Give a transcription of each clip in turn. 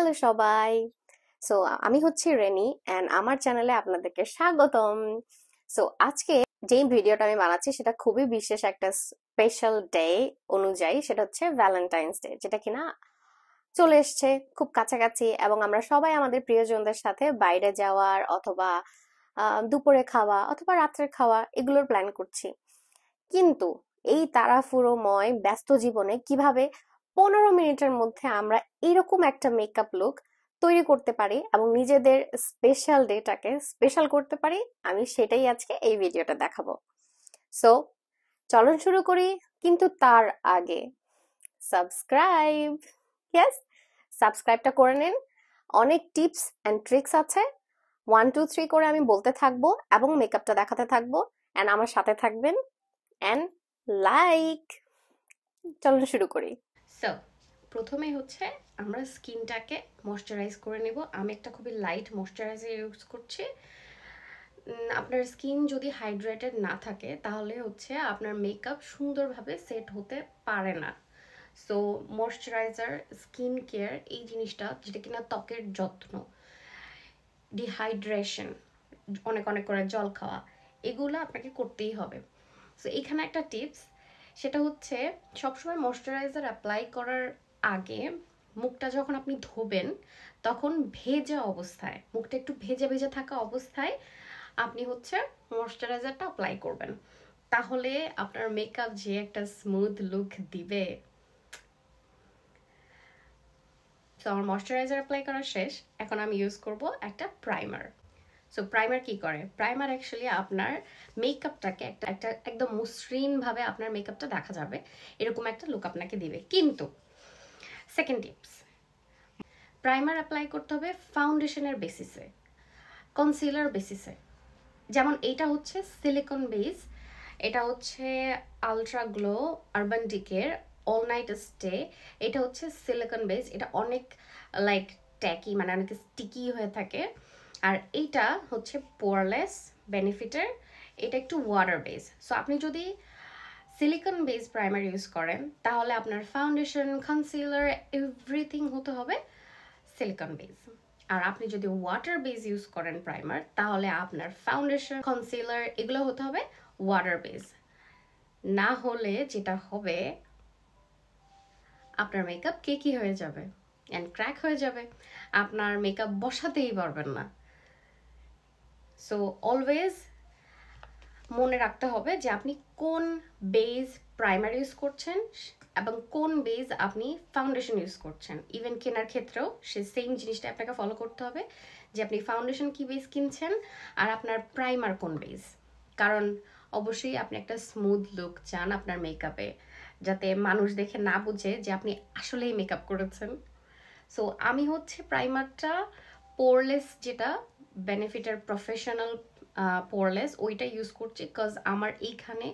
Hello সবাই। So আমি হচ্ছি রেনি অ্যান্ড আমার চ্যানেলে আপনাদেরকে স্বাগতম। সো আজকে যেই ভিডিওটা আমি বানাচ্ছি সেটা খুবই বিশেষ একটা স্পেশাল ডে অনুযায়ী, সেটা হচ্ছে ভ্যালেন্টাইন্স ডে, যেটা কিনা চলে এসছে খুব কাছাকাছি এবং আমরা সবাই আমাদের প্রিয়জনদের সাথে বাইরে যাওয়ার অথবা দুপুরে খাওয়া অথবা রাত্রে খাওয়া এগুলোর প্ল্যান করছি। কিন্তু এই তাড়াহুড়োময় ব্যস্ত জীবনে কিভাবে 15 মিনিটের মধ্যে আমরা এরকম একটা মেকআপ লুক তৈরি করতে পারি এবং নিজেদের স্পেশাল ডেটাকে স্পেশাল করতে পারি, আমি সেটাই আজকে এই ভিডিওটা দেখাবো। সো চলুন শুরু করি, কিন্তু তার আগে সাবস্ক্রাইব, ইয়েস, সাবস্ক্রাইবটা করে নিন। অনেক টিপস অ্যান্ড ট্রিক্স আছে, 1 2 3 করে আমি বলতে থাকবো এবং মেকআপটা দেখাতে থাকবো, অ্যান্ড আমার সাথে থাকবেন অ্যান্ড লাইক। চলুন শুরু করি। সো প্রথমে হচ্ছে আমরা স্কিনটাকে ময়শ্চারাইজ করে নেব। আমি একটা খুবই লাইট ময়শ্চারাইজার ইউজ করছি। আপনার স্কিন যদি হাইড্রেটেড না থাকে তাহলে হচ্ছে আপনার মেকআপ সুন্দরভাবে সেট হতে পারে না। সো ময়শ্চারাইজার, স্কিন কেয়ার, এই জিনিসটা যেটা কিনা ত্বকের যত্ন, ডিহাইড্রেশন, অনেক অনেক করে জল খাওয়া, এগুলো আপনাকে করতেই হবে। সো এখানে একটা টিপস, সেটা হচ্ছে সবসময় ময়শ্চারাইজার অ্যাপ্লাই করার আগে মুখটা যখন আপনি ধোবেন তখন ভেজা অবস্থায়, মুখটা একটু ভেজা ভেজা থাকা অবস্থায় আপনি হচ্ছে ময়শ্চারাইজারটা অ্যাপ্লাই করবেন। তাহলে আপনার মেকআপ যে একটা স্মুথ লুক দিবে। তো আমার ময়শ্চারাইজার অ্যাপ্লাই করা শেষ, এখন আমি ইউজ করব একটা প্রাইমার। সো প্রাইমার কি করে? প্রাইমার অ্যাকচুয়ালি আপনার মেকআপটাকে একটা একটা একদম মসৃণভাবে আপনার মেকআপটা দেখা যাবে, এরকম একটা লুক আপনাকে দিবে। কিন্তু সেকেন্ড টিপস, প্রাইমার অ্যাপ্লাই করতে হবে ফাউন্ডেশনের বেসিসে, কনসিলার বেসিসে। যেমন এইটা হচ্ছে সিলিকন বেস, এটা হচ্ছে আলট্রা গ্লো আরবান ডিকের অল নাইট স্টে। এটা হচ্ছে সিলিকন বেস, এটা অনেক লাইক ট্যাকি, মানে অনেক স্টিকি হয়ে থাকে। আর এইটা হচ্ছে পোরলেস বেনিফিটের, এটা একটু ওয়াটার বেস। সো আপনি যদি সিলিকন বেস প্রাইমার ইউজ করেন তাহলে আপনার ফাউন্ডেশন, কনসিলার, এভরিথিং হতে হবে সিলিকন বেস। আর আপনি যদি ওয়াটার বেস ইউজ করেন প্রাইমার, তাহলে আপনার ফাউন্ডেশন, কনসিলার এগুলো হতে হবে ওয়াটার বেস। না হলে যেটা হবে, আপনার মেকআপ কেকি হয়ে যাবে অ্যান্ড ক্র্যাক হয়ে যাবে, আপনার মেকআপ বসাতেই পারবেন না। সো অলওয়েজ মনে রাখতে হবে যে আপনি কোন বেস প্রাইমার ইউজ করছেন এবং কোন বেস আপনি ফাউন্ডেশন ইউজ করছেন। ইভেন কেনার ক্ষেত্রেও সে সেম জিনিসটা আপনাকে ফলো করতে হবে, যে আপনি ফাউন্ডেশন কি বেস কিনছেন আর আপনার প্রাইমার কোন বেস। কারণ অবশ্যই আপনি একটা স্মুথ লুক চান আপনার মেকআপে, যাতে মানুষ দেখে না বুঝে যে আপনি আসলেই মেকআপ করেছেন। সো আমি হচ্ছে প্রাইমারটা পোরলেস, যেটা বেনিফিটের প্রফেশনাল পোরলেস, ওইটা ইউজ করছি। বিকজ আমার এইখানে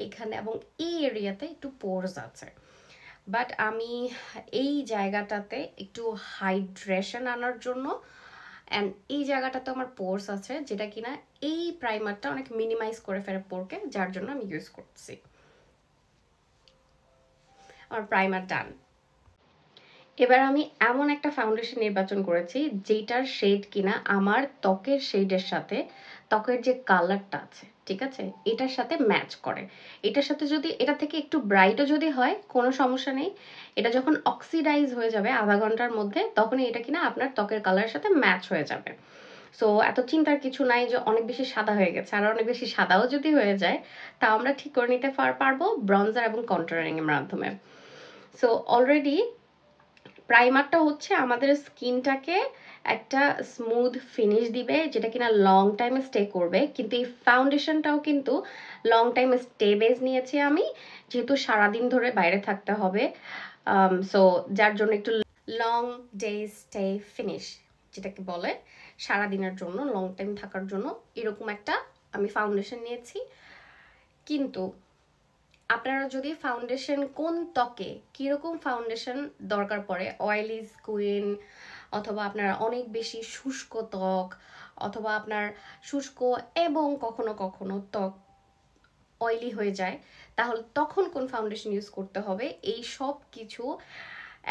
এইখানে এবং এই এরিয়াতে একটু পোরস আছে, বাট আমি এই জায়গাটাতে একটু হাইড্রেশন আনার জন্য অ্যান্ড এই জায়গাটাতে আমার পোরস আছে, যেটা কিনা এই প্রাইমারটা অনেক মিনিমাইজ করে ফেলে পোরকে, যার জন্য আমি ইউজ করছি। আমার প্রাইমার ডান। এবার আমি এমন একটা ফাউন্ডেশন নির্বাচন করেছি যেটার শেড কিনা আমার ত্বকের শেডের সাথে, ত্বকের যে কালারটা আছে, ঠিক আছে, এটার সাথে ম্যাচ করে। এটার সাথে যদি এটা থেকে একটু ব্রাইটও যদি হয় কোনো সমস্যা নেই, এটা যখন অক্সিডাইজ হয়ে যাবে আধা ঘন্টার মধ্যে, তখনই এটা কিনা আপনার ত্বকের কালারের সাথে ম্যাচ হয়ে যাবে। সো এত চিন্তার কিছু নাই যে অনেক বেশি সাদা হয়ে গেছে। আর অনেক বেশি সাদাও যদি হয়ে যায়, তা আমরা ঠিক করে নিতে পারবো ব্রনজার এবং কন্ট্রোলিং এর মাধ্যমে। সো অলরেডি প্রাইমারটা হচ্ছে আমাদের স্কিনটাকে একটা স্মুথ ফিনিশ দিবে, যেটা কিনা লং টাইম স্টে করবে। কিন্তু এই ফাউন্ডেশনটাও কিন্তু লং টাইম স্টে বেস নিয়েছি আমি, যেহেতু সারাদিন ধরে বাইরে থাকতে হবে। সো যার জন্য একটু লং ডে স্টে ফিনিশ, যেটাকে বলে সারাদিনের জন্য লং টাইম থাকার জন্য, এরকম একটা আমি ফাউন্ডেশন নিয়েছি। কিন্তু আপনারা যদি ফাউন্ডেশন, কোন ত্বকে কীরকম ফাউন্ডেশন দরকার পড়ে, অয়েলি স্কিন অথবা আপনার অনেক বেশি শুষ্ক ত্বক, অথবা আপনার শুষ্ক এবং কখনো কখনো ত্বক অয়েলি হয়ে যায়, তাহলে তখন কোন ফাউন্ডেশন ইউজ করতে হবে, এই সব কিছু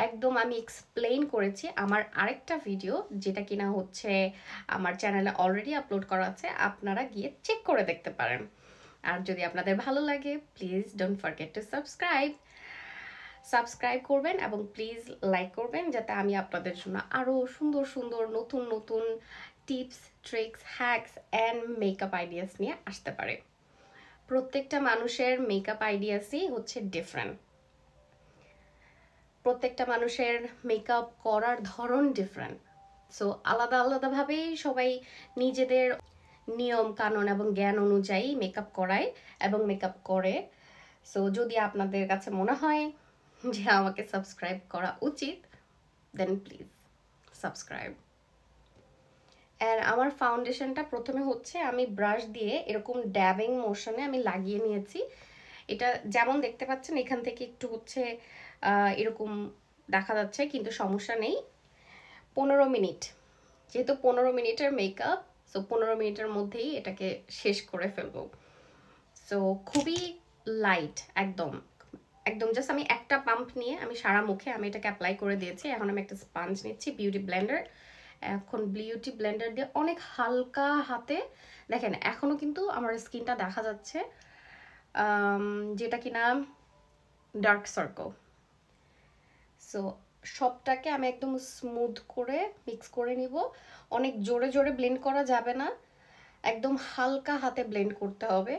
একদম আমি এক্সপ্লেইন করেছি আমার আরেকটা ভিডিও, যেটা কিনা হচ্ছে আমার চ্যানেলে অলরেডি আপলোড করা আছে, আপনারা গিয়ে চেক করে দেখতে পারেন। আর যদি আপনাদের ভালো লাগে please don't forget to subscribe করবেন এবং প্লিজ লাইক করবেন, যাতে আমি আপনাদের জন্য আরও সুন্দর সুন্দর নতুন নতুন tips, tricks, hacks and makeup ideas নিয়ে আসতে পারে। প্রত্যেকটা মানুষের মেকআপ আইডিয়াসই হচ্ছে ডিফারেন্ট, প্রত্যেকটা মানুষের মেকআপ করার ধরন ডিফারেন্ট। সো আলাদা আলাদাভাবেই সবাই নিজেদের নিয়ম কানুন এবং জ্ঞান অনুযায়ী মেকআপ করায় এবং মেকআপ করে। সো যদি আপনাদের কাছে মনে হয় যে আমাকে সাবস্ক্রাইব করা উচিত, দেন প্লিজ সাবস্ক্রাইব। অ্যান্ড আমার ফাউন্ডেশনটা প্রথমে হচ্ছে আমি ব্রাশ দিয়ে এরকম ড্যাবিং মোশনে আমি লাগিয়ে নিয়েছি। এটা যেমন দেখতে পাচ্ছেন এখান থেকে একটু হচ্ছে এরকম দেখা যাচ্ছে, কিন্তু সমস্যা নেই। 15 মিনিট, যেহেতু 15 মিনিটের মেকআপ, সো 15 মিনিটের মধ্যেই এটাকে শেষ করে ফেলবো। সো খুবই লাইট, একদম একদম জাস্ট আমি একটা পাম্প নিয়ে আমি সারা মুখে আমি এটাকে অ্যাপ্লাই করে দিয়েছি। এখন আমি একটা স্পঞ্জ নিচ্ছি, বিউটি ব্লেন্ডার। এখন বিউটি ব্লেন্ডার দিয়ে অনেক হালকা হাতে, দেখেন এখনো কিন্তু আমার স্কিনটা দেখা যাচ্ছে যেটা কিনা ডার্ক সার্কেল। সো সবটাকে আমি একদম স্মুথ করে মিক্স করে নিব। অনেক জোরে জোরে ব্লেন্ড করা যাবে না, একদম হালকা হাতে ব্লেন্ড করতে হবে,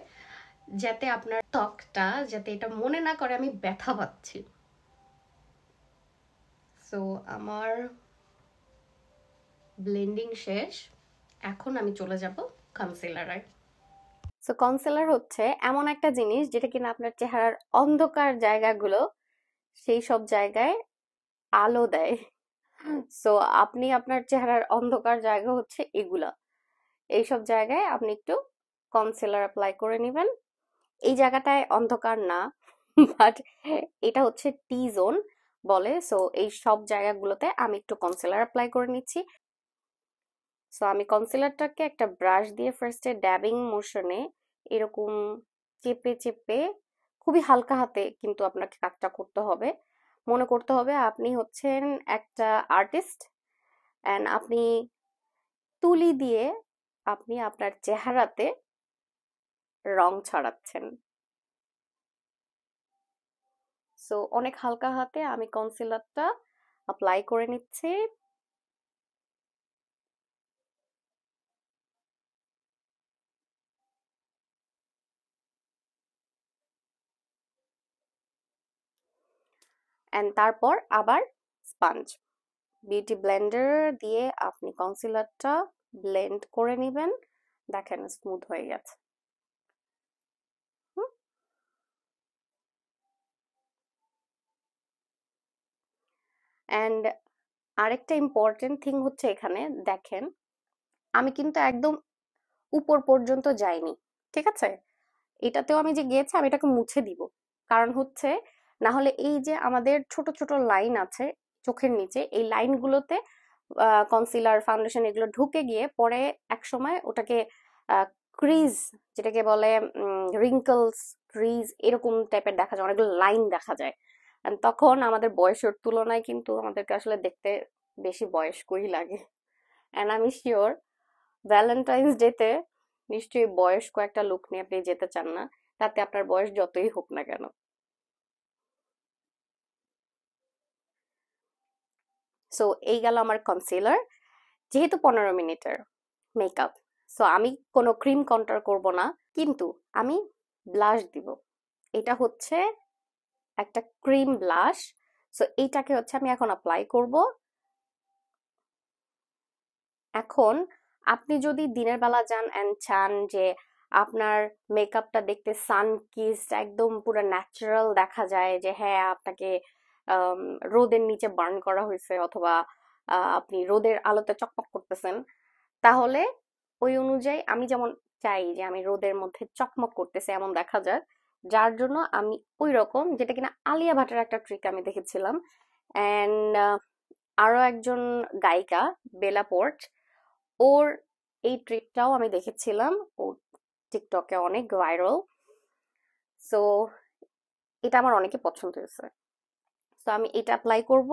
যাতে আপনার ত্বকটা যাতে এটা মনে না করে আমি ব্যথা পাচ্ছি। সো আমার ব্লেন্ডিং শেষ, এখন আমি চলে যাব কনসিলারে। সো কনসিলার হচ্ছে এমন একটা জিনিস যেটা কিনা আপনার চেহারার অন্ধকার জায়গাগুলো সেই সব জায়গায় আলো দেয়। সো আপনি আপনার চেহারার অন্ধকার জায়গা হচ্ছে এগুলা, এইসব জায়গায় আপনি একটু কনসিলার অ্যাপ্লাই করে নেবেন। এই জায়গাটায় অন্ধকার না, বাট এটা হচ্ছে টি জোন বলে। সো এই সব জায়গাগুলোতে আমি একটু কনসিলার অ্যাপ্লাই করে নিচ্ছি। সো আমি কনসিলারটাকে একটা ব্রাশ দিয়ে ফার্স্টে ড্যাবিং মোশনে এরকম চেপে চেপে খুবই হালকা হাতে কিন্তু আপনাকে কাজটা করতে হবে। মনে করতে হবে আপনি হচ্ছেন একটা আর্টিস্ট অ্যান্ড আপনি তুলি দিয়ে আপনি আপনার চেহারাতে রং ছড়াচ্ছেন। সো অনেক হালকা হাতে আমি কনসিলারটা অ্যাপ্লাই করে নিচ্ছি। অ্যান্ড তারপর আবার স্পঞ্জ বিউটি ব্লেন্ডার দিয়ে আপনি কনসিলারটা ব্লেন্ড করে নেবেন। দেখেন স্মুথ হয়ে গেছে। অ্যান্ড আরেকটা ইম্পর্টেন্ট থিং হচ্ছে এখানে দেখেন, আমি কিন্তু একদম উপর পর্যন্ত যাইনি, ঠিক আছে? এটাতেও আমি যে গিয়েছি আমি এটাকে মুছে দিব, কারণ হচ্ছে না হলে এই যে আমাদের ছোট ছোট লাইন আছে চোখের নিচে, এই লাইনগুলোতে কনসিলার ফাউন্ডেশন এগুলো ঢুকে গিয়ে পরে এক সময় ওটাকে ক্রিজ, যেটাকে বলে রিঙ্কলস, ক্রিজ এরকম টাইপের দেখা যায়, অনেকগুলো লাইন দেখা যায়। And তখন আমাদের বয়সের তুলনায় কিন্তু আমাদেরকে আসলে দেখতে বেশি বয়স্কই লাগে। অ্যান্ড আমি শিওর ভ্যালেন্টাইন্স ডেতে নিশ্চয়ই বয়স্ক একটা লুক নিয়ে আপনি যেতে চান না, তাতে আপনার বয়স যতই হোক না কেন। সো এই গেল আমার কনসিলার। যেহেতু 15 মিনিটের মেকআপ, সো আমি কোনো ক্রিম কন্ট্রোল করব না, কিন্তু আমি ব্লাশ দিব। এটা হচ্ছে একটা ক্রিম ব্লাশ। সো এইটাকে হচ্ছে আমি এখন অ্যাপ্লাই করব। এখন আপনি যদি দিনের বেলা যান এন্ড চান যে আপনার মেকআপটা দেখতে সানকিসড একদম পুরো ন্যাচারাল দেখা যায়, যে হ্যাঁ আপনাকে রোদের নিচে বার্ন করা হয়েছে অথবা আপনি রোদের আলোতে চকমক করতেছেন, তাহলে ওই অনুযায়ী আমি যেমন চাই যে আমি রোদের মধ্যে চকমক করতেছে এমন দেখা যায়, যার জন্য আমি ওই রকম, যেটা কিনা আলিয়া ভাটের একটা ট্রিক আমি দেখেছিলাম, অ্যান্ড আরো একজন গায়িকা বেলা পোর্ট, ওর এই ট্রিকটাও আমি দেখেছিলাম, ও টিকটকে অনেক ভাইরাল। সো এটা আমার অনেকে পছন্দ হয়েছে। তো আমি এটা অ্যাপ্লাই করব।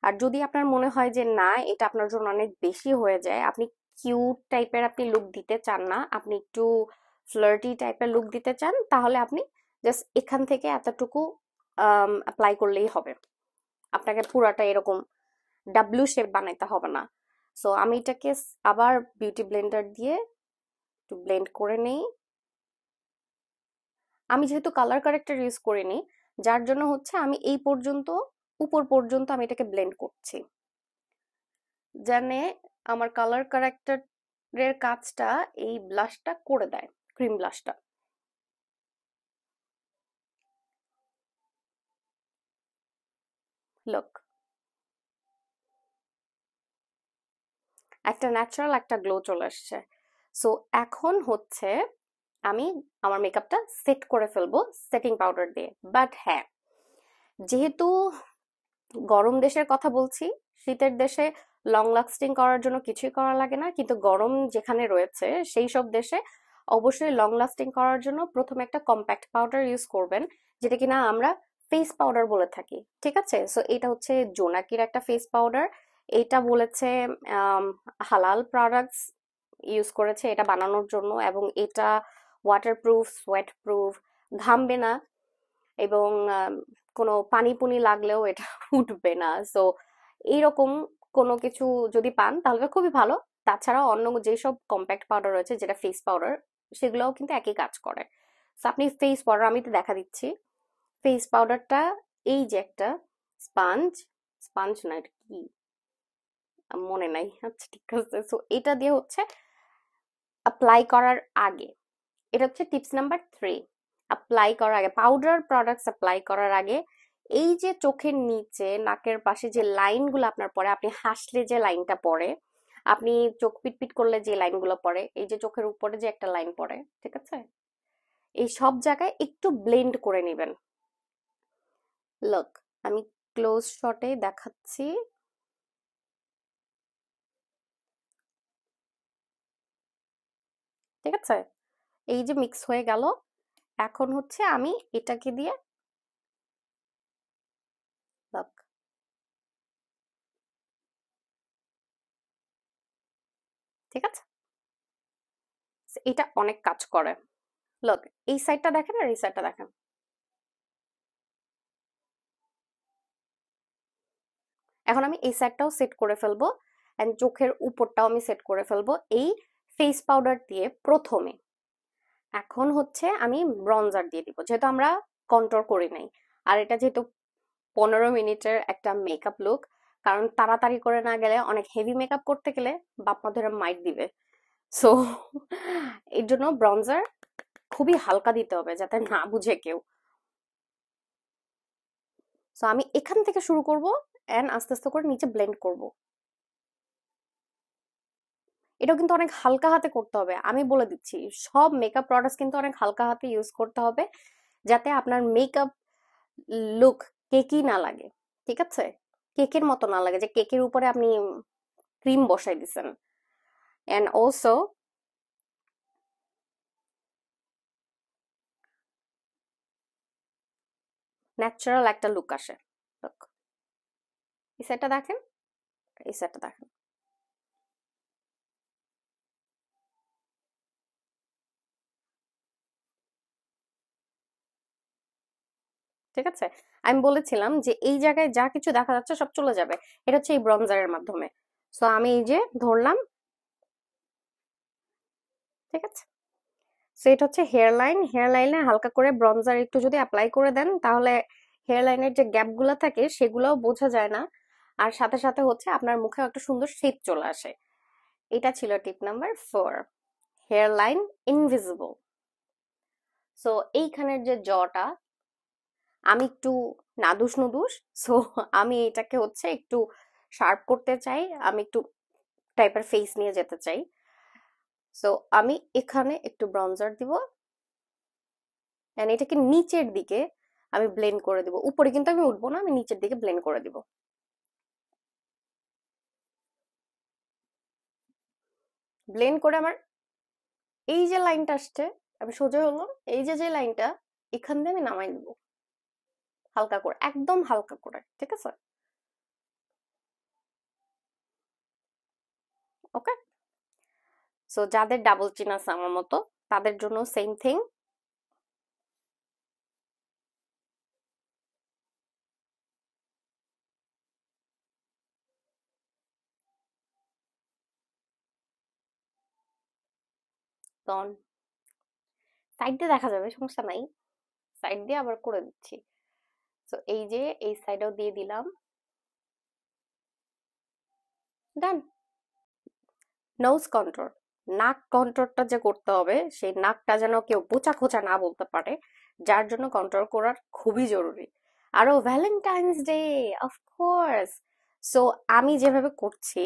আর যদি আপনার মনে হয় যে না এটা আপনার জন্য অনেক বেশি হয়ে যায়, আপনি কিউট টাইপের আপনি লুক দিতে চান না, আপনি একটু ফ্লার্টি টাইপের লুক দিতে চান, তাহলে আপনি জাস্ট এখান থেকে এতটুকু অ্যাপ্লাই করলেই হবে। আপনাকে পুরাটা এরকম ডাব্লিউ শেপ বানাইতে হবে না। সো আমি এটাকে আবার বিউটি ব্লেন্ডার দিয়ে একটু ব্লেন্ড করে নেই। আমি যেহেতু কালার কারেক্টর ইউজ করিনি, যার জন্য হচ্ছে আমি এই পর্যন্ত উপর পর্যন্ত আমি এটাকে ব্লেন্ড করছি, জানে আমার কালার কারেক্টরের কাজটা এই ব্লাশটা করে দেয়, ক্রিম ব্লাশটা। লুক, একটা ন্যাচারাল একটা গ্লো চলে আসছে। সো এখন হচ্ছে আমি আমার মেকআপটা সেট করে ফেলবো সেটিং পাউডার দিয়ে। বাট হ্যাঁ, যেহেতু গরম দেশের কথা বলছি, শীতের দেশে লং লাস্টিং করার জন্য কিছুই করা লাগে না, কিন্তু গরম যেখানে রয়েছে সেই সব দেশে অবশ্যই লং লাস্টিং করার জন্য প্রথমে একটা কম্প্যাক্ট পাউডার ইউজ করবেন, যেটা কিনা আমরা ফেস পাউডার বলে থাকি। ঠিক আছে, সো এটা হচ্ছে জোনাকির একটা ফেস পাউডার। এটা বলেছে হালাল প্রোডাক্টস ইউজ করেছে এটা বানানোর জন্য, এবং এটা ওয়াটারপ্রুফ, সোয়েট প্রুফ, ঘামবে না, এবং কোনো পানি পুনি লাগলেও এটা উঠবে না। সো এইরকম কোনো কিছু যদি পান তাহলে তো খুবই ভালো। তাছাড়া অন্য যেসব কম্প্যাক্ট পাউডার রয়েছে যেটা ফেস পাউডার, সেগুলোও কিন্তু একই কাজ করে। সো আপনি ফেস পাউডার, আমি তো দেখা দিচ্ছি ফেস পাউডারটা, এই যে একটা স্পাঞ্জ, স্পাঞ্জ না এটা কি মনে নাই, আচ্ছা ঠিক আছে। সো এটা দিয়ে হচ্ছে অ্যাপ্লাই করার আগে, এটা হচ্ছে টিপস নাম্বার 3, অ্যাপ্লাই করার আগে, পাউডার প্রোডাক্টস অ্যাপ্লাই করার আগে এই যে চোখের নিচে নাকের পাশে যে লাইনগুলো আপনার পড়ে, আপনি হাসলে যে লাইনটা পড়ে, আপনি চোখ পিটপিট করলে যে লাইনগুলো পড়ে, এই যে চোখের উপরে যে একটা লাইন পড়ে, ঠিক আছে, এই সব জায়গায় একটু ব্লেন্ড করে নেবেন। লুক, আমি ক্লোজ শটে দেখাচ্ছি। ঠিক আছে, এই যে মিক্স হয়ে গেল। এখন হচ্ছে আমি এটাকে দিয়ে, লুক, ঠিক আছে, এটা অনেক কাজ করে। লুক, এই সাইডটা দেখেন আর এই সাইডটা দেখেন। এখন আমি এই সাইডটাও সেট করে ফেলবো, এন্ড চোখের উপরটাও আমি সেট করে ফেলবো এই ফেস পাউডার দিয়ে প্রথমে। এখন হচ্ছে আমি ব্রঞ্জার দিয়ে দিব, যেহেতু আমরা কন্ট্রোল করি নাই। আর এটা যেহেতু 15 মিনিটের একটা মেকআপ লুক, কারণ তাড়াতাড়ি করে না গেলে, অনেক হেভি মেকআপ করতে গেলে বাপ মা ধরে মাইট দিবে। সো এর জন্য ব্রঞ্জার খুবই হালকা দিতে হবে যাতে না বুঝে কেউ। সো আমি এখান থেকে শুরু করব এন্ড আস্তে আস্তে করে নিচে ব্লেন্ড করব। এটাও কিন্তু অনেক হালকা হাতে করতে হবে, আমি বলে দিচ্ছি সব মেকআপ প্রোডাক্টস কিন্তু অনেক হালকা হাতে ইউজ করতে হবে, যাতে আপনার মেকআপ লুক কেকই না লাগে। ঠিক আছে, কেকের মতো না লাগে যে কেকের উপরে আপনি ক্রিম বসাই দিছেন। এন্ড অলসো ন্যাচারাল একটা লুক আসে। Look, এই সাইডটা দেখেন, এই সাইডটা দেখেন। ঠিক আছে, আমি বলেছিলাম যে এই জায়গায় যা কিছু দেখা যাচ্ছে সব চলে যাবে, এটা হচ্ছে এই ব্রঞ্জারের মাধ্যমে। সো আমি এই যে ধরলাম, ঠিক আছে। সো এটা হচ্ছে হেয়ার লাইন, হেয়ার লাইনে হালকা করে ব্রঞ্জার একটু যদি অ্যাপ্লাই করে দেন, তাহলে হেয়ার লাইনের যে গ্যাপ গুলো থাকে সেগুলোও বোঝা যায় না, আর সাথে সাথে হচ্ছে আপনার মুখে একটা সুন্দর শেপ চলে আসে। এটা ছিল tip number 4, hairline invisible. So এইখানের যে জটা, আমি একটু নাদুস নুদুস, সো আমি এটাকে হচ্ছে একটু শার্প করতে চাই, আমি একটু টাইপের ফেস নিয়ে যেতে চাই। সো আমি এখানে একটু ব্রঞ্জার দিব, এন্ড এটাকে নিচের দিকে আমি ব্লেন্ড করে দিব। উপরে কিন্তু আমি উঠবো না, আমি নিচের দিকে ব্লেন্ড করে দিব। ব্লেন্ড করে আমার এই যে লাইনটা আসছে, আমি সোজা হলাম, এই যে যে লাইনটা, এখান দিয়ে আমি নামাই দিব হালকা করে, একদম হালকা করে, ঠিক আছে? ওকে। সো যাদের ডাবল চিন আছে আমার মতো, তাদের জন্য সেম থিং। তখন সাইড দিয়ে দেখা যাবে, সমস্যা নাই, সাইড দিয়ে আবার করে দিচ্ছি। তো এই যে এই সাইডেও দিয়ে দিলাম, ডান। নোজ কন্ট্রোল, নাক কন্ট্রোলটা যে করতে হবে, সেই নাকটা যেন কেউ বোচা খোঁচা না বলতে পারে, যার জন্য কন্ট্রোল করার খুবই জরুরি। আরো ভ্যালেন্টাইন্স ডে, অফকোর্স। সো আমি যেভাবে করছি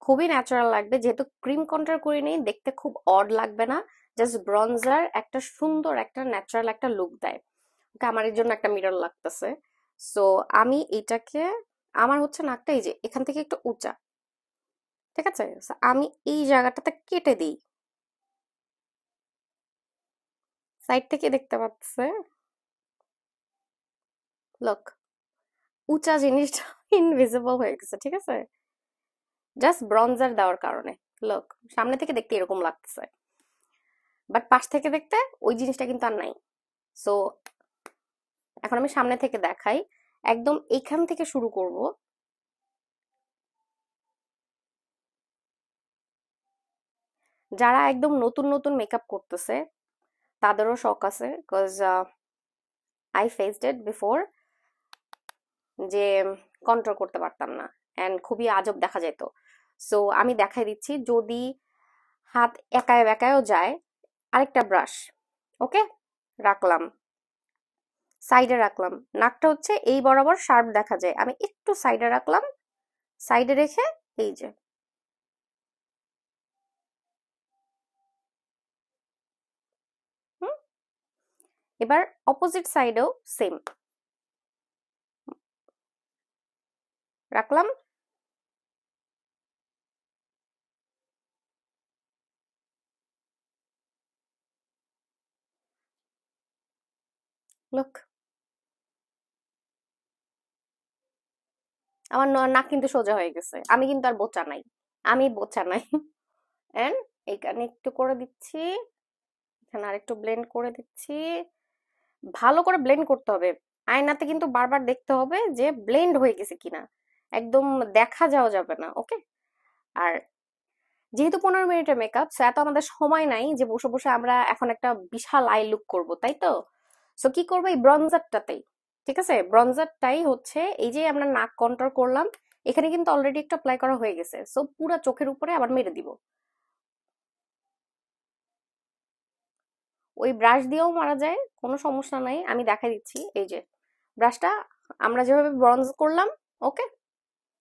খুবই ন্যাচারাল লাগবে, যেহেতু ক্রিম কন্ট্রোল করি নেই, দেখতে খুব অড লাগবে না। জাস্ট ব্রনজার একটা সুন্দর একটা ন্যাচারাল একটা লুক দেয়। ওকে, আমার এর জন্য একটা মিরর লাগতেছে। সো আমি এটাকে, আমার হচ্ছে নাকটা এই যে এখান থেকে একটু উঁচা, ঠিক আছে? So, আমি এই জায়গাটাতে কেটে দিই, সাইড থেকে দেখতে পাচ্ছে, লোক উঁচা জিনিসটা ইনভিজিবল হয়ে গেছে, ঠিক আছে? জাস্ট ব্রনজার দেওয়ার কারণে। লোক সামনে থেকে দেখতে এরকম লাগতেছে, বাট পাশ থেকে দেখতে ওই জিনিসটা কিন্তু আর নাই। সো এখন আমি সামনে থেকে দেখাই, একদম এইখান থেকে শুরু করব। যারা একদম নতুন নতুন মেকআপ করতেছে তাদেরও শখ আছে, because I faced it before, যে কন্ট্রোল করতে পারতাম না এন্ড খুবই আজব দেখা যেত। সো আমি দেখাই দিচ্ছি, যদি হাত একায় বেকায়ও যায়, আরেকটা ব্রাশ, ওকে, রাখলাম, সাইডে রাখলাম, নাকটা হচ্ছে এই বরাবর শার্প দেখা যায়, আমি একটু সাইডে রাখলাম, সাইডে রেখে এই যে, হুম, এবার অপোজিট সাইডেও সেম রাখলাম। লুক, আমার নাক কিন্তু সোজা হয়ে গেছে, আমি কিন্তু আর বোচা নাই, আমি বোচা নাই। এন্ড এইখানে একটু করে দিচ্ছি, এখানে আরেকটু ব্লেন্ড করে দিচ্ছি, ভালো করে ব্লেন্ড করতে হবে, আয়নাতে কিন্তু বারবার দেখতে হবে যে ব্লেন্ড হয়ে গেছে কিনা, একদম দেখা যাওয়া যাবে না, ওকে? আর যেহেতু 15 মিনিটের মেকআপ, সো এত আমাদের সময় নাই যে বসে বসে আমরা এখন একটা বিশাল আই লুক করব, তাই তো? সো কি করবো, এই ব্রনজারটাতেই, ঠিক আছে, ব্রনজারটাই হচ্ছে, এই যে আমরা নাক কন্ট্রোল করলাম, এখানে কিন্তু অলরেডি একটা অ্যাপ্লাই করা হয়ে গেছে, সো পুরো চোখের উপরে আবার মেরে দিব। ওই ব্রাশ দিয়েও মারা যায়, কোনো সমস্যা নাই, আমি দেখাই দিচ্ছি। এই যে ব্রাশটা আমরা যেভাবে ব্রঞ্জ করলাম, ওকে,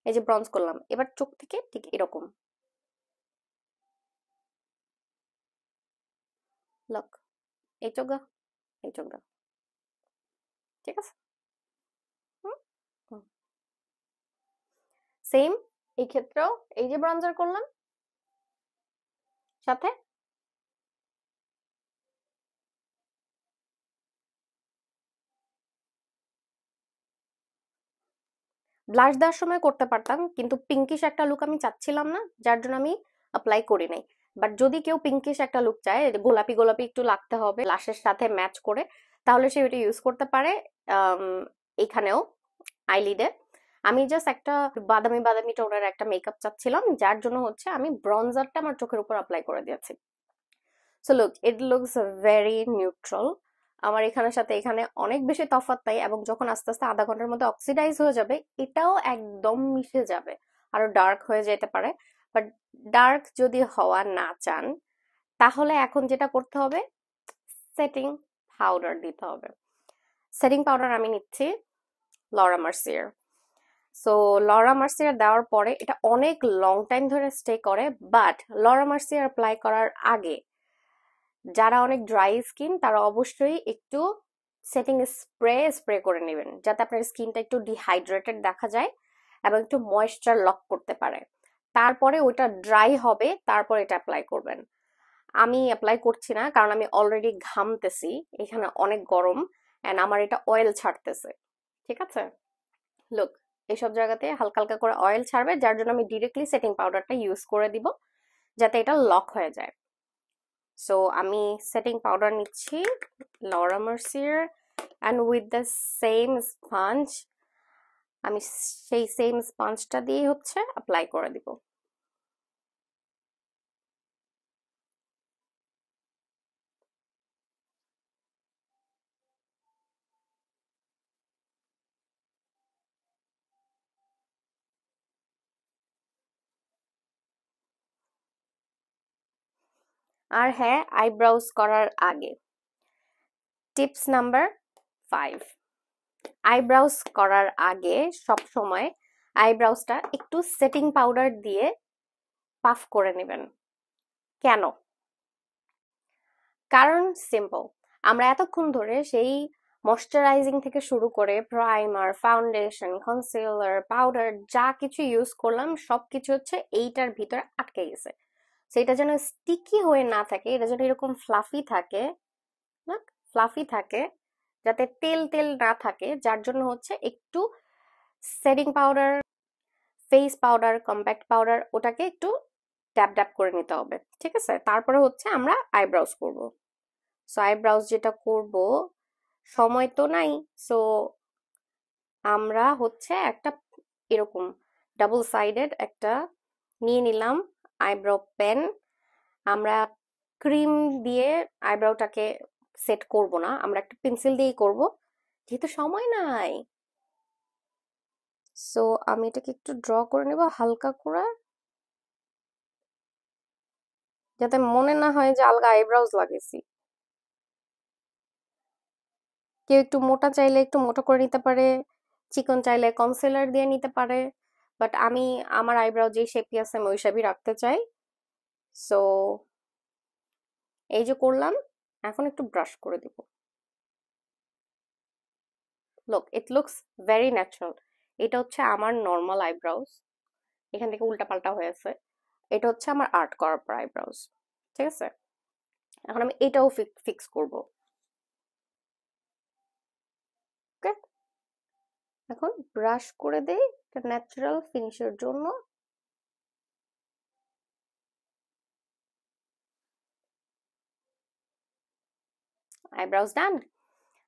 এই যে ব্রঞ্জ করলাম, এবার চোখ থেকে ঠিক এরকম, লক, এই চোখ দাও, এই চোখ দাও, ঠিক আছে? সেম এই ক্ষেত্রেও এই যে ব্রঞ্জার করলাম, সাথে ব্লাশ দেওয়ার সময় করতে পারতাম, কিন্তু পিঙ্কিশ একটা লুক আমি চাচ্ছিলাম না, যার জন্য আমি অ্যাপ্লাই করি নাই। বাট যদি কেউ পিঙ্কিশ একটা লুক চায়, গোলাপি গোলাপি একটু লাগতে হবে ব্লাশের সাথে ম্যাচ করে, তাহলে সে ওইটা ইউজ করতে পারে। আম, এখানেও আইলিডে আমি জাস্ট একটা বাদামি বাদামি টোনের একটা মেকআপ চাচ্ছিলাম, যার জন্য হচ্ছে আমি ব্রনজারটা আমার চোখের উপর অ্যাপ্লাই করে দিয়েছি। So look, it looks very neutral. আমার এখানের সাথে এখানে অনেক বেশি তফাৎ তাই, এবং যখন আস্তে আস্তে আধা ঘন্টার মধ্যে অক্সিডাইজ হয়ে যাবে, এটাও একদম মিশে যাবে, আরো ডার্ক হয়ে যেতে পারে। বাট ডার্ক যদি হওয়া না চান, তাহলে এখন যেটা করতে হবে, সেটিং পাউডার দিতে হবে। সেটিং পাউডার আমি নিচ্ছি লরা মার্সিয়ার। সো লরা মার্সিয়ার দেওয়ার পরে এটা অনেক লং টাইম ধরে স্টে করে, বাট লরা মার্সিয়ার অ্যাপ্লাই করার আগে যারা অনেক ড্রাই স্কিন, তারা অবশ্যই একটু সেটিং স্প্রে স্প্রে করে নেবেন, যাতে আপনার স্কিনটা একটু ডিহাইড্রেটেড দেখা যায় এবং একটু ময়েশ্চার লক করতে পারে। তারপরে ওইটা ড্রাই হবে, তারপর এটা অ্যাপ্লাই করবেন। আমি অ্যাপ্লাই করছি না, কারণ আমি অলরেডি ঘামতেছি, এখানে অনেক গরম, এন্ড আমার এটা অয়েল ছাড়তেছে। ঠিক আছে? লুক, এইসব জায়গাতে হালকা হালকা করে অয়েল ছাড়বে, যার জন্য আমি ডিরেক্টলি সেটিং পাউডারটা ইউজ করে দিব যাতে এটা লক হয়ে যায়। সো আমি সেটিং পাউডার নিচ্ছি লরা মার্সির, and with the same sponge আমি সেই সেম স্পঞ্জটা দিয়ে হচ্ছে অ্যাপ্লাই করে দিব। আর হ্যাঁ, আইব্রাউজ করার আগে টিপস নাম্বার 5, আইব্রাউজ করার আগে সব সময় আইব্রাউজটা একটু সেটিং পাউডার দিয়ে পাফ করে নেবেন। কেন? কারণ সিম্পল, আমরা এতক্ষণ ধরে সেই ময়শ্চারাইজিং থেকে শুরু করে প্রাইমার, ফাউন্ডেশন, কনসিলার, পাউডার যা কিছু ইউজ করলাম সবকিছু হচ্ছে এইটার ভিতরে আটকে গেছে। সেটা যেন স্টিকি হয়ে না থাকে, এটা যেন এরকম ফ্লাফি থাকে, না ফ্লাফি থাকে, যাতে তেল তেল না থাকে, যার জন্য হচ্ছে একটু setting powder, face powder, compact powder ওটাকে একটু ড্যাব ড্যাব করে নিতে হবে। ঠিক আছে, তারপরে হচ্ছে আমরা আইব্রাউজ করব। সো আইব্রাউজ যেটা করব, সময় তো নাই, সো আমরা হচ্ছে একটা এরকম ডাবল সাইডেড একটা নিয়ে নিলাম আইব্রো পেন। আমরা ক্রিম দিয়ে আইব্রাউটাকে সেট করব না, আমরা একটা পেন্সিল দিয়েই করব যেহেতু সময় নাই। সো আমি এটাকে একটু ড্র করে নেব হালকা করে, যাতে মনে না হয় যে আলগা আইব্রাউজ লাগাইছি। কেউ একটু মোটা চাইলে একটু মোটা করে নিতে পারে, চিকন চাইলে কনসিলার দিয়ে নিতে পারে, বাট আমি আমার আইব্রাউ যে শেপই আছে আমি ওই শেপই রাখতে চাই। সো এই যে করলাম, এখন একটু ব্রাশ করে দিব। Look, it looks very natural. এটা হচ্ছে আমার নর্মাল আইব্রাউজ, এখান থেকে উল্টা পাল্টা হয়েছে। এটা হচ্ছে আমার আর্ট করার পর আইব্রাউজ। ঠিক আছে, এখন আমি এটাও ফিক্স করব। ওকে, এখন ব্রাশ করে দেই একটা ন্যাচারাল ফিনিশের জন্য। আইব্রাউজ ডান।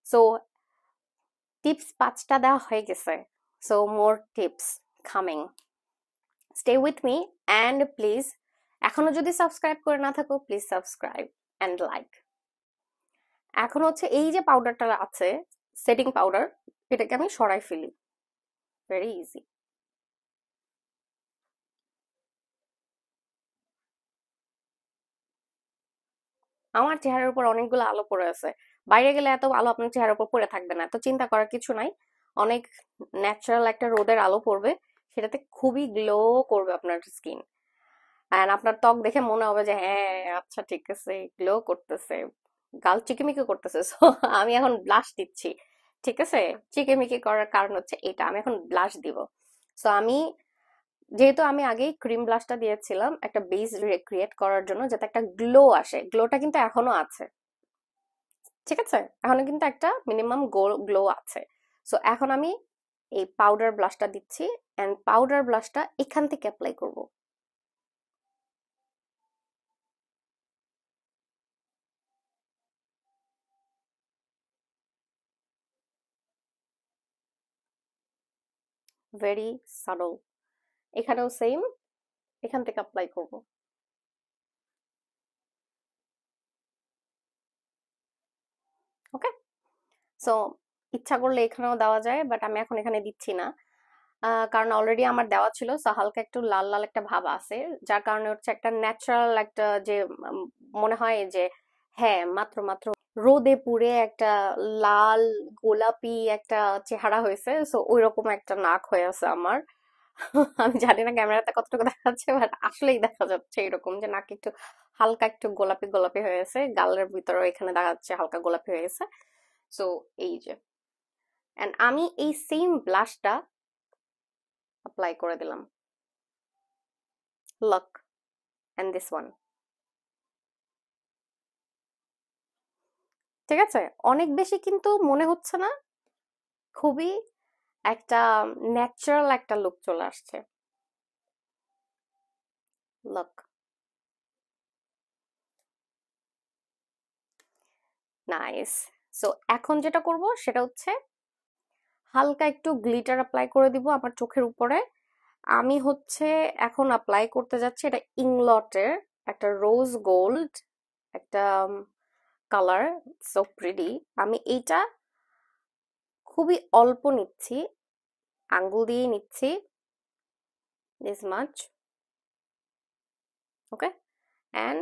সো টিপস 5টা দেওয়া হয়ে গেছে। So more tips coming, stay with me and please, এখনো যদি সাবস্ক্রাইব করে না থাকো প্লিজ সাবস্ক্রাইব অ্যান্ড লাইক। এখন হচ্ছে এই যে পাউডারটা আছে, সেটিং পাউডার, এটাকে আমি সরাই ফেলি। Very easy. আমার চেহারার উপর অনেকগুলো আলো পড়ে আছে, বাইরে গেলে এত আলো আপনার চেহারার উপর পড়ে থাকবে না, তো চিন্তা করার কিছু নাই। অনেক ন্যাচারাল একটা রোদের আলো পড়বে, সেটাতে খুবই গ্লো করবে আপনার স্কিন, এন্ড আপনার ত্বক দেখে মনে হবে যে হ্যাঁ আচ্ছা ঠিক আছে, গ্লো করতেছে, গাল চিকিমিকি করতেছে। সো আমি এখন ব্লাশ দিচ্ছি। ঠিক আছে, চিকিমিকি করার কারণ হচ্ছে এটা, আমি এখন ব্লাশ দিব। সো আমি যেহেতু আমি আগেই ক্রিম ব্লাশটা দিয়েছিলাম একটা বেস ক্রিয়েট করার জন্য, যাতে একটা গ্লো আসে, গ্লোটা কিন্তু এখনো আছে। ঠিক আছে, এখনো কিন্তু একটা মিনিমাম গ্লো আছে। সো এখন আমি এই পাউডার ব্লাশটা দিচ্ছি, এন্ড পাউডার ব্লাশটা এখান থেকে অ্যাপ্লাই করব। ভেরি সাডল, এখানেও সেম, এখান থেকে অ্যাপ্লাই করব। ওকে, সো ইচ্ছা করলে এখানেও দেওয়া যায়, বাট আমি এখন এখানে দিচ্ছি না, কারণ অলরেডি আমার দেওয়া ছিল। সো হালকা একটু লাল লাল একটা ভাব আছে, যার কারণে হচ্ছে একটা ন্যাচারাল একটা যে মনে হয় যে হ্যাঁ মাত্র মাত্র রোদে পুড়ে একটা লাল গোলাপি একটা চেহারা হয়েছে। সো ওই রকম একটা নাক হয়ে আছে আমার। আমি জানি না ক্যামেরাতে কতটুকু দেখা যাচ্ছে, বাট আসলেই দেখা যাচ্ছে এরকম যে নাক একটু হালকা একটু গোলাপি গোলাপি হয়ে গেছে, গালের ভিতরে এখানে দেখা যাচ্ছে হালকা গোলাপি হয়ে গেছে। সো এই যে, এন্ড আমি এই সেম ব্লাশটা অ্যাপ্লাই করে দিলাম। Lock, and this one. ঠিক আছে, অনেক বেশি কিন্তু মনে হচ্ছে না, খুবই একটা ন্যাচারাল একটা লুক চলে আসছে। Look, nice. সো এখন যেটা করব সেটা হচ্ছে হালকা একটু গ্লিটার অ্যাপ্লাই করে দিব আমার চোখের উপরে। আমি হচ্ছে এখন অ্যাপ্লাই করতে যাচ্ছি, এটা ইংলটের একটা রোজ গোল্ড একটা কালার, সো প্রিটি। আমি এইটা খুবই অল্প নিচ্ছি, আঙ্গুল দিয়ে নিচ্ছি, this much, okay, and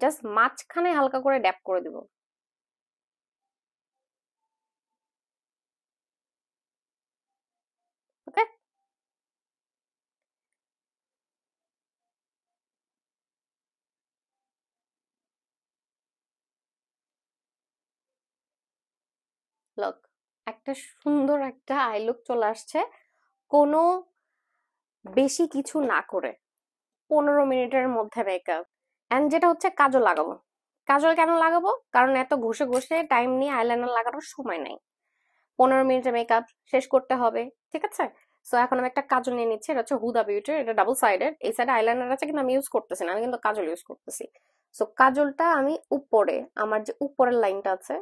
just মাঝখানে হালকা করে ড্যাপ করে দিব। ওকে, লুক, একটা সুন্দর একটা আই লুক চলে আসছে, কোনো বেশি কিছু না করে। 15 মিনিটের মধ্যে মেকআপ। অ্যান্ড যেটা হচ্ছে কাজল লাগাবো। কাজল কেন লাগাবো? কারণ এত ঘষে ঘষে টাইম নিয়ে আইলাইনার লাগানোর সময় নাই। 15 মিনিটে মেকআপ শেষ করতে হবে, ঠিক আছে? সো এখন আমি একটা কাজল নিয়ে নিচ্ছি, এটা হচ্ছে হুদা বিউটির, এটা ডাবল সাইডেড। এই সাইডে আইলাইনার আছে কিন্তু আমি ইউজ করতেছি না, আমি কিন্তু কাজল ইউজ করতেছি। সো কাজলটা আমি উপরে, আমার যে উপরের লাইনটা আছে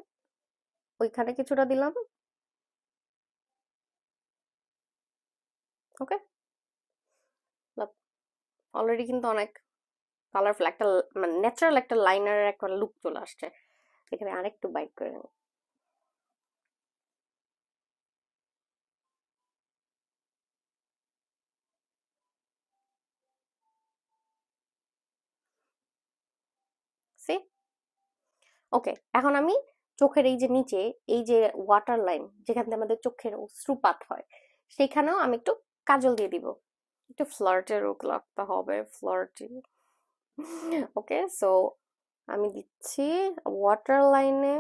ওইখানে কিছুটা দিলাম, ওকে। অলরেডি কিন্তু অনেক কালারফুল একটা, মানে ন্যাচারাল একটা লাইনারের একটা লুক চলে আসছে। এখানে আরেকটু বাইট করে নিই। সি, ওকে। এখন আমি চোখের এই যে নিচে, এই যে ওয়াটার লাইন যেখান থেকে আমাদের চোখের অশ্রুপাত হয়, সেখানেও আমি একটু কাজল দিয়ে দিব। একটু ফ্লার্টের লুক লাগতে হবে, ফ্লার্টি। ওকে, সো আমি দিচ্ছি ওয়াটার লাইনে।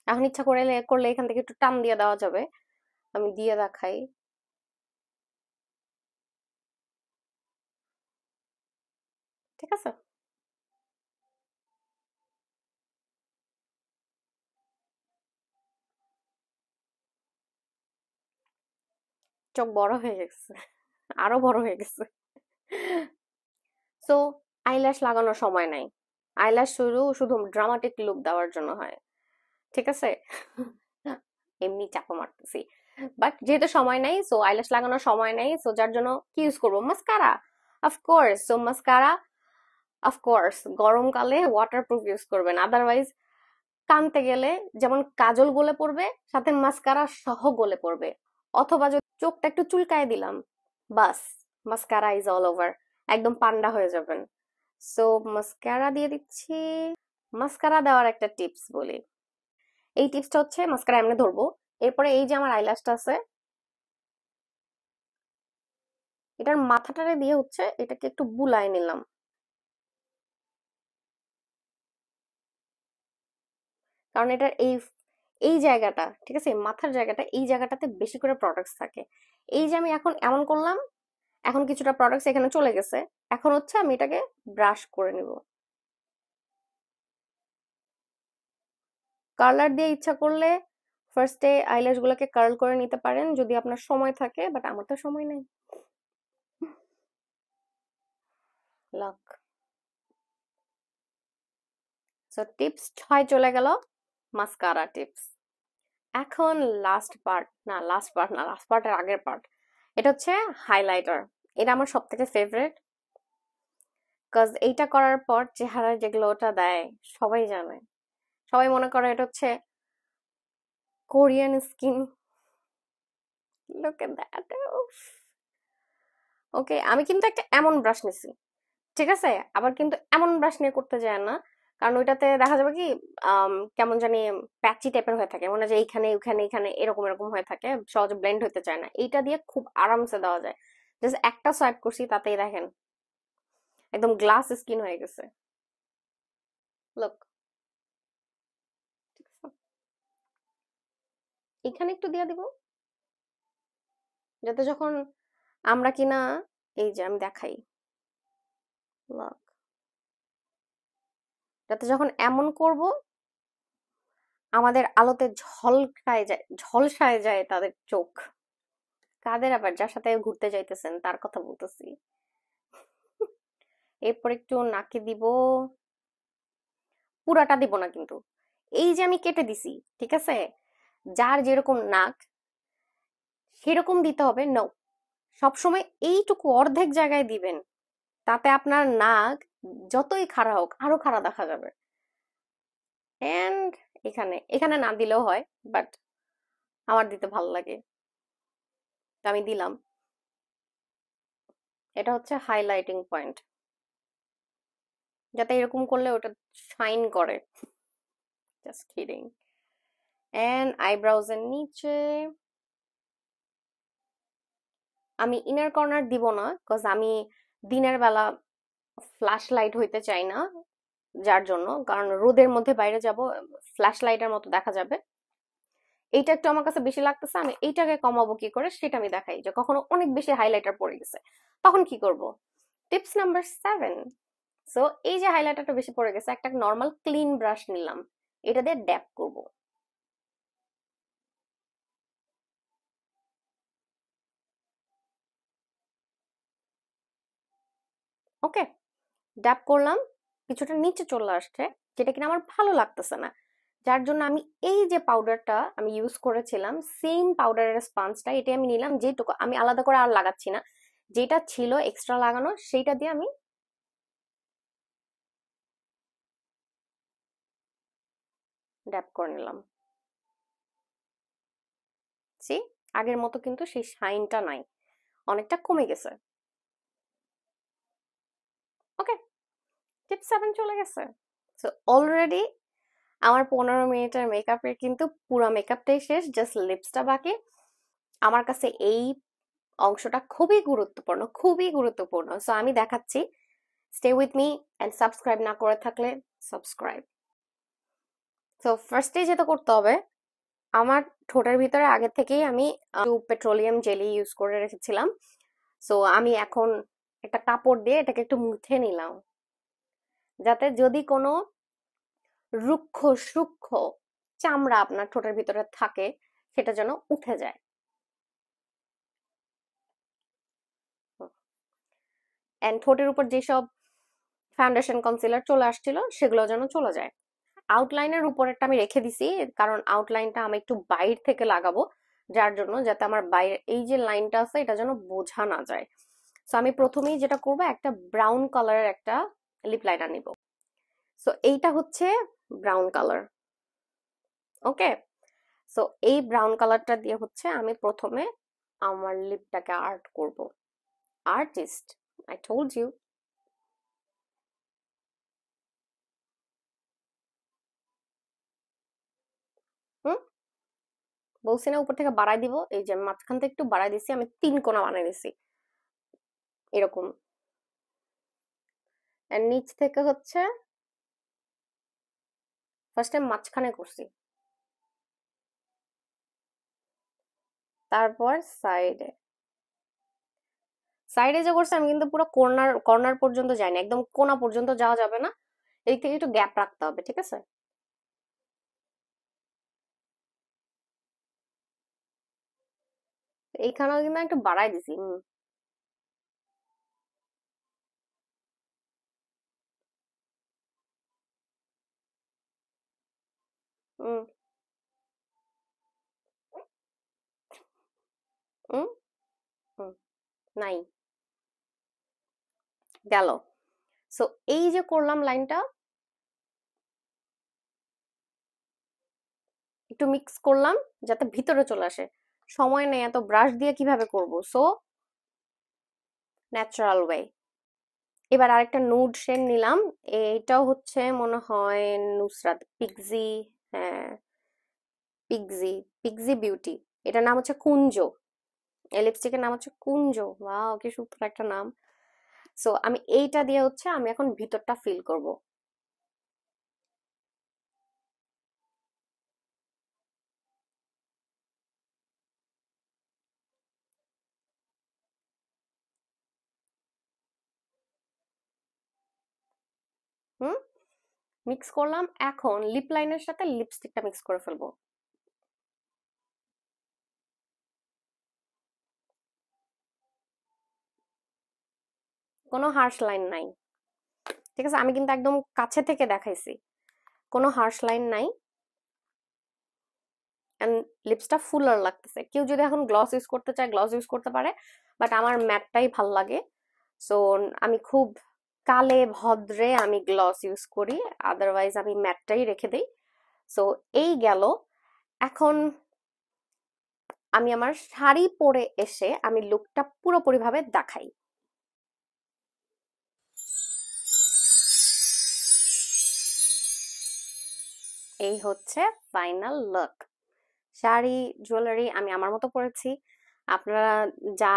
এখন ইচ্ছা করে করলে এখান থেকে একটু টান দিয়ে দেওয়া যাবে, আমি দিয়ে দেখাই। ঠিক আছে, চোখ বড় হয়ে গেছে, আরো বড় হয়ে গেছে। সো আইল্যাশ লাগানোর সময় নাই, আইল্যাশ শুধু শুধু ড্রামাটিক লুক দেওয়ার জন্য হয়, ঠিক আছে? এমনি চাপা মারতেছি, বাট যেহেতু সময় নাই, সো আইল্যাশ লাগানোর সময় নাই, সো যার জন্য কি ইউজ করবো? Mascara, of course. So mascara, of course গরমকালে ওয়াটারপ্রুফ ইউজ করবেন, আদারওয়াইজ টানতে গেলে যেমন কাজল গলে পড়বে, সাথে মাস্কারা সহ গলে পড়বে। অথবা যদি চোখটা একটু চুলকায় দিলাম, বাস, মাস্কারা ইজ অল ওভার, একদম পান্ডা হয়ে যাবেন। সো মাস্কারা দিয়ে দিচ্ছি। মাস্কারা দেওয়ার একটা টিপস বলি, এই টিপসটা হচ্ছে মাস্কারা এমনি ধরবো, এরপরে এই যে আমার আইল্যাশটা আছে এটার মাথাটারে দিয়ে হচ্ছে এটাকে একটু বুলায় নিলাম, কারণ এটার এই এই জায়গাটা, ঠিক আছে, মাথার জায়গাটা, এই জায়গাটাতে বেশি করে প্রোডাক্টস থাকে। এই যে আমি এখন এমন করলাম, এখন কিছুটা প্রোডাক্টস এখানে চলে গেছে, এখন হচ্ছে আমি এটাকে ব্রাশ করে নিব। কার্লার দিয়ে ইচ্ছা করলে ফার্স্টে আইল্যাশ গুলোকে কার্ল করে নিতে পারেন যদি আপনার সময় থাকে, বাট আমার তো সময় নেই। লাক, সো টিপস 6 চলে গেল, মাস্কারা টিপস। এখন লাস্ট পার্ট, না লাস্ট পার্ট না, লাস্ট পার্টের আগের পার্ট, এটা হচ্ছে হাইলাইটার। এটা আমার সব থেকে ফেভারিট, কজ এইটা করার পর চেহারায় যে গ্লোটা দেয় সবাই জানে, সবাই মনে করে এটা হচ্ছে Korean skin. Look at that. Okay, আমি কিন্তু একটা এমন ব্রাশ নিছি, ঠিক আছে? আবার কিন্তু এমন ব্রাশ নিয়ে করতে যায় না, কারণ ওইটাতে দেখা যাবে কি কেমন জানি প্যাচি টাইপের হয়ে থাকে, মনে হয় যে এইখানে ওখানে এখানে এরকম এরকম হয়ে থাকে, সহজে ব্লেন্ড হতে চায় না। এইটা দিয়ে খুব আরামসে দেওয়া যায়, জাস্ট একটা সোয়াইপ করছি তাতেই দেখেন একদম গ্লাস স্কিন হয়ে গেছে। লুক, এখানে একটু দিয়ে দিব, যাতে যখন আমরা কিনা, এই যে আমি দেখাই, look, যাতে যখন এমন করব আমাদের আলোতে ঝলসায় যায় তাদের চোখ। কাদের আবার? যার সাথে ঘুরতে যাইতেছেন তার কথা বলতেছি। এরপর একটু নাকে দিব, পুরাটা দিব না কিন্তু, এই যে আমি কেটে দিছি, ঠিক আছে? যার যেরকম নাক সেরকম দিতে হবে, নো, সবসময় এইটুকু অর্ধেক জায়গায় দিবেন, তাতে আপনার নাক যতই খাড়া হোক আরো খাড়া দেখা যাবে। এন্ড এখানে এখানে না দিলেও হয়, বাট আমার দিতে ভালো লাগে, তো আমি দিলাম। এটা হচ্ছে হাইলাইটিং পয়েন্ট, যাতে এরকম করলে ওটা শাইন করে। Just kidding. এন্ড আইব্রাউজ এর নিচে আমি ইনার কর্নার দিব না, কজ আমি দিনের বেলা ফ্ল্যাশ লাইট হইতে চাই না, যার জন্য, কারণ রোদের মধ্যে বাইরে যাব, ফ্ল্যাশ লাইটের মতো দেখা যাবে। এইটা একটু আমার কাছে বেশি লাগতেছে, আমি এইটাকে কমাবো কি করে সেটা আমি দেখাই, যে কখনো অনেক বেশি হাইলাইটার পড়ে গেছে তখন কি করব। Tips number 7। সো এই যে হাইলাইটারটা বেশি পড়ে গেছে, একটা নর্মাল ক্লিন ব্রাশ নিলাম, এটা দিয়ে ড্যাপ করব। ওকে, ড্যাপ করলাম, কিছুটা নিচে চলে আসছে, যেটা কিনা আমার ভালো লাগতেছে না, যার জন্য আমি এই যে পাউডারটা আমি ইউজ করেছিলাম, সেম পাউডারের স্পঞ্জটা, এটা আমি নিলাম, যেটুকু আমি আলাদা করে আর লাগাচ্ছি না, যেটা ছিল এক্সট্রা লাগানো সেইটা দিয়ে আমি ড্যাপ করে নিলাম। সি, আগের মতো কিন্তু সেই শাইনটা নাই, অনেকটা কমে গেছে। ওকে, টিপ 7 চলে গেছে। সো অলরেডি আমার 15 মিনিটের মেকআপের কিন্তু পুরো মেকআপটাই শেষ, জাস্ট লিপসটা বাকি। আমার কাছে এই অংশটা খুবই গুরুত্বপূর্ণ, খুবই গুরুত্বপূর্ণ, সো আমি দেখাচ্ছি। Stay with me and subscribe না করে থাকলে সাবস্ক্রাইব। সো ফার্স্টে যেটা করতে হবে, আমার ঠোঁটের ভিতরে আগে থেকেই আমি পেট্রোলিয়াম জেলি ইউজ করে রেখেছিলাম, সো আমি এখন একটা কাপড় দিয়ে এটাকে একটু মুছে নিলাম, যাতে যদি কোনো রুক্ষ সূক্ষ্ম চামড়া আপনার ঠোঁটের ভিতরে থাকে সেটা যেন উঠে যায়। এন্ড ঠোঁটের উপর যেসব ফাউন্ডেশন কনসিলার চলে আসছিল সেগুলো যেন চলে যায়। আউটলাইনের উপরেরটা আমি রেখে দিছি, কারণ আউটলাইনটা আমি একটু বাইরে থেকে লাগাবো, যার জন্য যাতে আমার বাইরে এই যে লাইনটা আছে এটা যেন বোঝা না যায়। সো আমি প্রথমেই যেটা করবো, একটা ব্রাউন কালারের একটা লিপ লাইনার নিব। সো এইটা হচ্ছে ব্রাউন কালার। ওকে, সো এই ব্রাউন কালারটা দিয়ে হচ্ছে আমি প্রথমে আমার লিপটাকে আর্ট করব। Artist, I told you. Hmm, বলছি না উপর থেকে বাড়াই দিব, এই যে মাঝখান থেকে একটু বাড়াই দিছি, আমি 3 কোণা বানাই দিছি এরকম। আর নিচ থেকে হচ্ছে ফার্স্টে মাঝখানে করছি, তারপর সাইডে। সাইডে যে করছি আমি কিন্তু পুরো কর্নার কর্নার পর্যন্ত যাইনি, একদম কোণা পর্যন্ত যাওয়া যাবে না, এই থেকে একটু গ্যাপ রাখতে হবে, ঠিক আছে? এইখানেও কিন্তু একটু বাড়াই দিছি। হুম হুম হুম, নাই, গেল। সো এই যে করলাম লাইনটা, একটু মিক্স করলাম যাতে ভিতরে চলে আসে, সময় নেই এত ব্রাশ দিয়ে কিভাবে করব, সো ন্যাচারাল ওয়ে। এবার আরেকটা নুড শেড নিলাম, এইটাও হচ্ছে মনে হয় নুসরাত পিক্সি, হ্যাঁ পিক্সি, পিক্সি বিউটি, এটার নাম হচ্ছে কুঞ্জ, এই লিপস্টিকের নাম হচ্ছে কুঞ্জ। ওয়াও কি সুন্দর একটা নাম। সো আমি এইটা দিয়ে হচ্ছে আমি এখন ভিতরটা ফিল করব। মিক্স করলাম, এখন লিপ লাইনের সাথে লিপস্টিকটা মিক্স করে ফেলবো। কোনো হার্শ লাইন নাই, ঠিক আছে? আমি কিন্তু একদম কাছে থেকে দেখাইছি, কোনো হার্শ লাইন নাই। এন্ড লিপসটা ফুলার লাগতেছে। কেউ যদি এখন গ্লস ইউজ করতে চায় গ্লস ইউজ করতে পারে, বাট আমার ম্যাটটাই ভাল লাগে। সো আমি খুব কালে ভদ্রে আমি গ্লস ইউজ করি, আদারওয়াইজ আমি ম্যাটটাই রেখে দিই। সো এই গেল। এখন আমি আমার শাড়ি পরে এসে আমি লুকটা পুরোপুরি ভাবে দেখাই। এই হচ্ছে ফাইনাল লুক। শাড়ি জুয়েলারি আমি আমার মতো পরেছি, আপনারা যা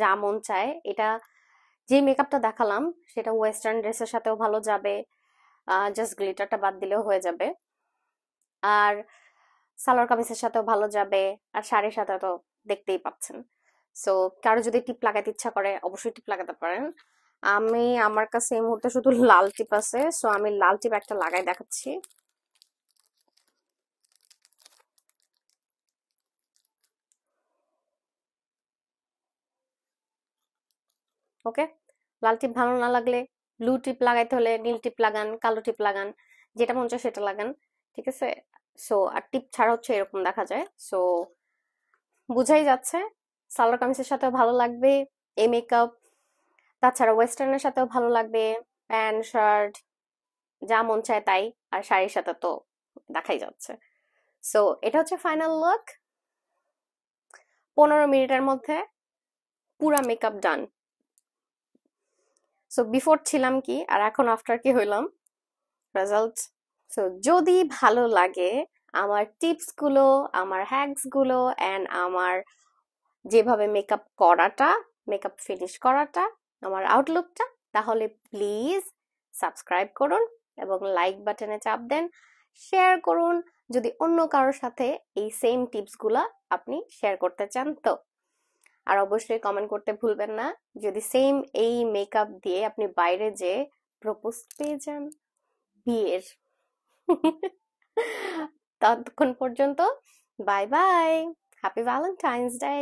যা মন চায়। এটা যে মেকআপটা দেখালাম সেটা ওয়েস্টার্ন ড্রেসের সাথেও ভালো যাবে, জাস্ট গ্লিটারটা বাদ দিলেও হয়ে যাবে। আর সালোয়ার কামিজের সাথেও ভালো যাবে, আর শাড়ির সাথে তো দেখতেই পাচ্ছেন। সো কারো যদি টিপ লাগাতে ইচ্ছা করে অবশ্যই টিপ লাগাতে পারেন। আমি আমার কাছে এই মুহূর্তে শুধু লাল টিপ আছে, সো আমি লাল টিপ একটা লাগাই দেখাচ্ছি। ওকে, লাল টিপ ভালো না লাগলে ব্লু টিপ লাগাইতে হলে নীল টিপ লাগান, কালো টিপ লাগান, যেটা মন চায় সেটা লাগান, ঠিক আছে? সো আর টিপ ছাড়া হচ্ছে এরকম দেখা যায়। সো বুঝাই যাচ্ছে সালোয়ার কামিজের সাথেও ভালো লাগবে এই মেকআপ, তাছাড়া ওয়েস্টার্নের সাথেও ভালো লাগবে, প্যান্ট শার্ট যা মন চায় তাই। আর শাড়ির সাথে তো দেখাই যাচ্ছে। সো এটা হচ্ছে ফাইনাল লুক। 15 মিনিটের মধ্যে পুরা মেকআপ ডান। সো বিফোর ছিলাম কি আর এখন আফটার কি হইলাম, রেজাল্ট। সো যদি ভালো লাগে আমার টিপস গুলো, আমার হ্যাকস গুলো এন্ড আমার যেভাবে মেকআপ করাটা, মেকআপ ফিনিশ করাটা, আমার আউটলুকটা, তাহলে প্লিজ সাবস্ক্রাইব করুন এবং লাইক বাটনে চাপ দেন, শেয়ার করুন যদি অন্য কারোর সাথে এই সেম টিপস গুলা আপনি শেয়ার করতে চান তো। আর অবশ্যই কমেন্ট করতে ভুলবেন না যদি সেম এই মেকআপ দিয়ে আপনি বাইরে যে প্রপোজ পেয়ে যান বিয়ের। ততক্ষণ পর্যন্ত bye bye, happy Valentine's day.